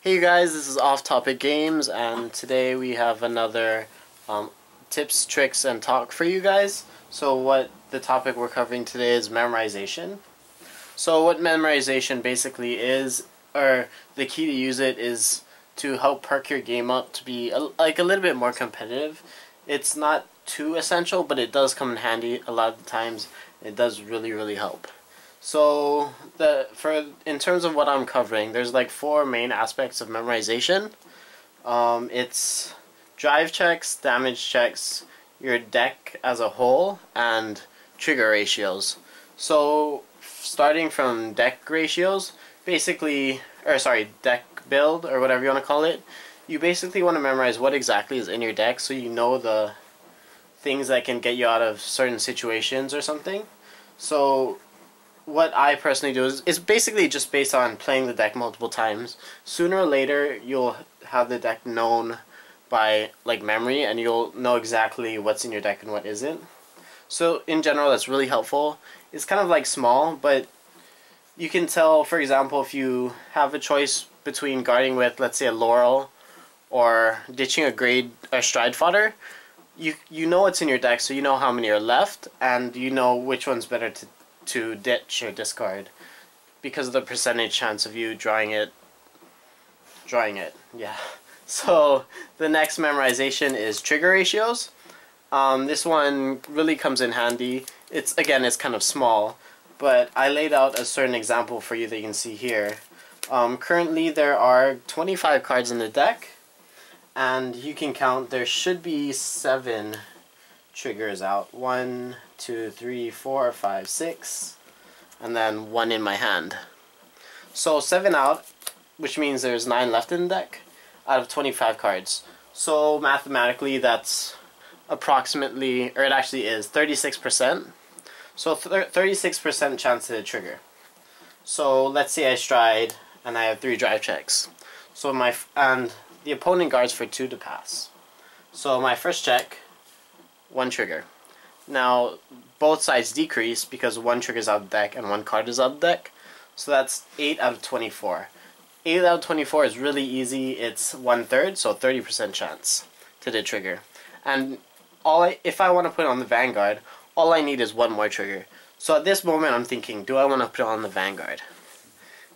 Hey you guys, this is Off Topic Games, and today we have another tips, tricks, and talk for you guys. So what the topic we're covering today is memorization. So what memorization basically is, or the key to use it is to help perk your game up to be like a little bit more competitive. It's not too essential, but it does come in handy a lot of the times. It does really help. So in terms of what I'm covering, there's like four main aspects of memorization. It's drive checks, damage checks, your deck as a whole, and trigger ratios. So starting from deck ratios, deck build or whatever you want to call it, you basically want to memorize what exactly is in your deck so you know the things that can get you out of certain situations or something. So what I personally do is basically just based on playing the deck multiple times. Sooner or later, you'll have the deck known by like memory, and you'll know exactly what's in your deck and what isn't. So in general, that's really helpful. It's kind of like small, but you can tell, for example, if you have a choice between guarding with, let's say, a Laurel or ditching a stride fodder, you know what's in your deck, so you know how many are left, and you know which one's better to ditch or discard because of the percentage chance of you drawing it. Yeah. So the next memorization is trigger ratios. This one really comes in handy. It's kind of small, but I laid out a certain example for you that you can see here. Currently there are 25 cards in the deck, and you can count there should be 7 triggers out. 1, 2, 3, 4, 5, 6, and then 1 in my hand. So 7 out, which means there's 9 left in the deck out of 25 cards. So mathematically that's approximately, or it actually is 36%. So 36% chance to trigger. So let's say I stride and I have 3 drive checks. So and the opponent guards for 2 to pass. So my first check, 1 trigger. Now both sides decrease because 1 trigger is out of the deck and 1 card is out of the deck. So that's 8 out of 24. 8 out of 24 is really easy. It's 1/3, so 30% chance to the trigger. And if I want to put it on the Vanguard, all I need is 1 more trigger. So at this moment I'm thinking, do I want to put it on the Vanguard?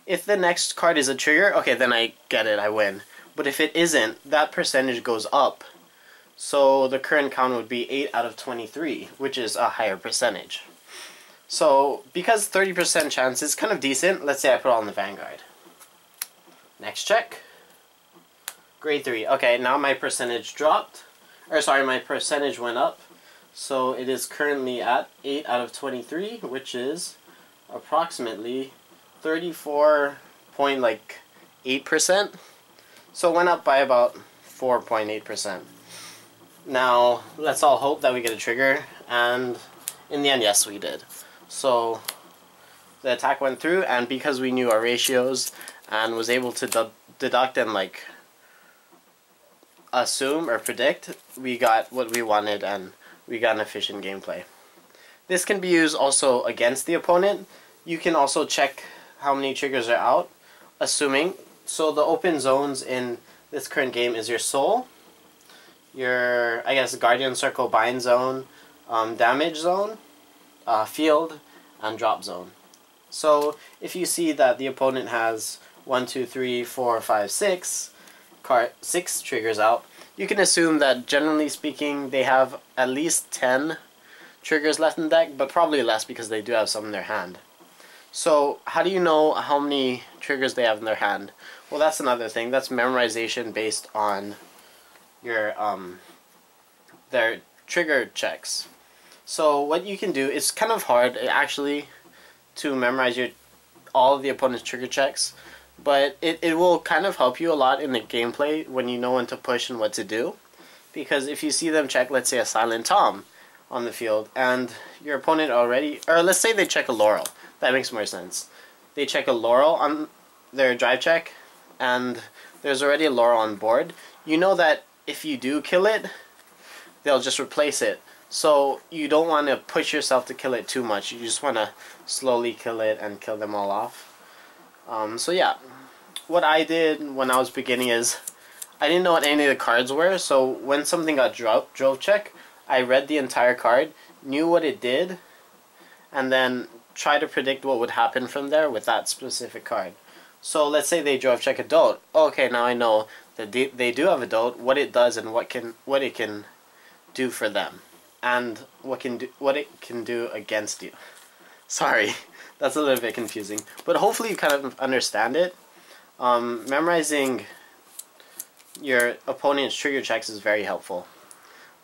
If the next card is a trigger, okay, then I get it, I win. But if it isn't, that percentage goes up. So the current count would be 8 out of 23, which is a higher percentage. So because 30% chance is kind of decent, let's say I put it on the Vanguard. Next check. Grade 3. Okay, now my percentage dropped. My percentage went up. So it is currently at 8 out of 23, which is approximately 34.8%. So it went up by about 4.8%. Now, let's all hope that we get a trigger, and in the end, yes, we did. So the attack went through, and because we knew our ratios and was able to deduct and like assume or predict, we got what we wanted and we got an efficient gameplay. This can be used also against the opponent. You can also check how many triggers are out, assuming. So the open zones in this current game is your soul, your, Guardian Circle bind zone, damage zone, field, and drop zone. So if you see that the opponent has 1, 2, 3, 4, 5, 6 triggers out, you can assume that generally speaking they have at least 10 triggers left in the deck, but probably less because they do have some in their hand. So how do you know how many triggers they have in their hand? Well, that's another thing. That's memorization based on your their trigger checks. So what you can do, it's kind of hard actually to memorize all of the opponent's trigger checks, but it will kind of help you a lot in the gameplay when you know when to push and what to do. Because if you see them check, let's say, a Silent Tom on the field, and your opponent already, or let's say they check a Laurel, that makes more sense. They check a Laurel on their drive check, and there's already a Laurel on board. You know that if you do kill it, they'll just replace it. So you don't want to push yourself to kill it too much. You just want to slowly kill it and kill them all off. So yeah, what I did when I was beginning is I didn't know what any of the cards were, so when something got drove check, I read the entire card, knew what it did, and then try to predict what would happen from there with that specific card. So let's say they drove check adult. Okay, now I know that they do have adult, what it does, and what it can do for them, and what it can do against you. Sorry, that's a little bit confusing, but hopefully you kind of understand it. Memorizing your opponent's trigger checks is very helpful,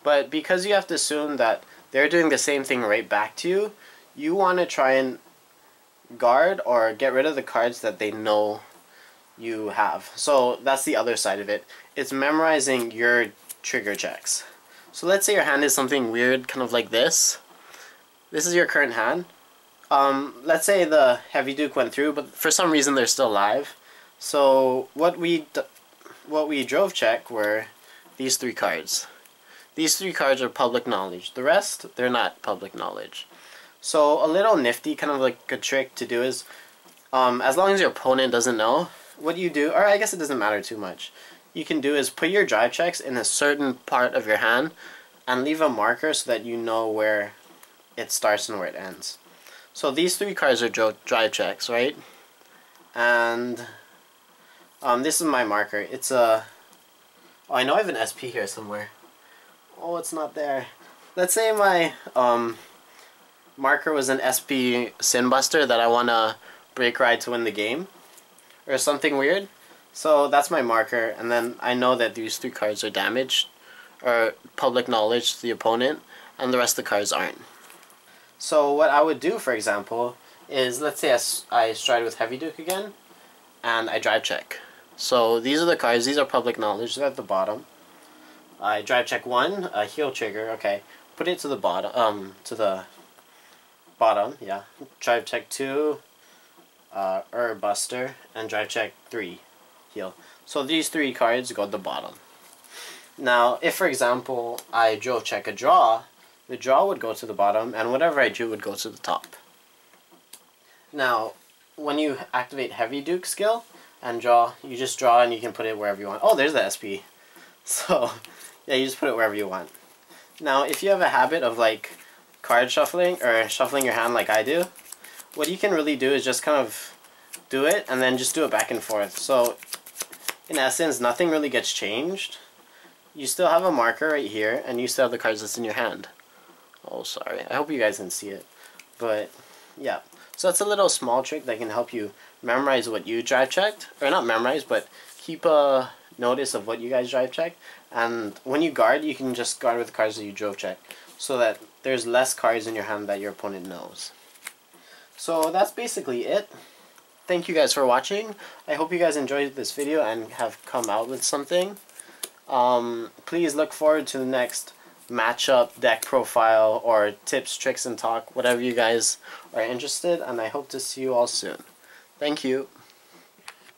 but because you have to assume that they're doing the same thing right back to you, you want to try and guard or get rid of the cards that they know you have. So that's the other side of it. It's memorizing your trigger checks. So let's say your hand is something weird, kind of like this. This is your current hand. Let's say the Heavy Duke went through, but for some reason they're still alive. So what we drove check were these three cards. These three cards are public knowledge. The rest, they're not public knowledge. So a little nifty, kind of like a trick to do is, as long as your opponent doesn't know, what you do, or I guess it doesn't matter too much, you can do is put your drive checks in a certain part of your hand and leave a marker so that you know where it starts and where it ends. So these three cards are drive checks, right? And this is my marker. It's a... Oh, I know I have an SP here somewhere. Oh, it's not there. Let's say my marker was an SP Sinbuster that I want to break ride to win the game, or something weird. So that's my marker, and then I know that these three cards are damaged, or public knowledge to the opponent, and the rest of the cards aren't. So what I would do, for example, is let's say I stride with Heavy Duke again, and I drive check. So these are the cards, these are public knowledge, they're at the bottom. I drive check one, a heal trigger, okay. Put it to the bottom, yeah. Drive check two, Buster, and drive check three, heal. So these three cards go at the bottom. Now, if for example I drove check a draw, the draw would go to the bottom, and whatever I drew would go to the top. Now, when you activate Heavy Duke skill and draw, you just draw and you can put it wherever you want. Oh, there's the SP. So, yeah, you just put it wherever you want. Now, if you have a habit of like card shuffling or shuffling your hand like I do, what you can really do is just kind of do it and then just do it back and forth. So, in essence, nothing really gets changed. You still have a marker right here, and you still have the cards that's in your hand. Oh, sorry. I hope you guys can see it. But, yeah. So that's a little small trick that can help you memorize what you drive checked. Or not memorize, but keep a notice of what you guys drive checked. And when you guard, you can just guard with the cards that you drove checked, so that there's less cards in your hand that your opponent knows. So that's basically it. Thank you guys for watching. I hope you guys enjoyed this video and have come out with something. Please look forward to the next matchup, deck profile, or tips, tricks, and talk, whatever you guys are interested, and I hope to see you all soon. Thank you.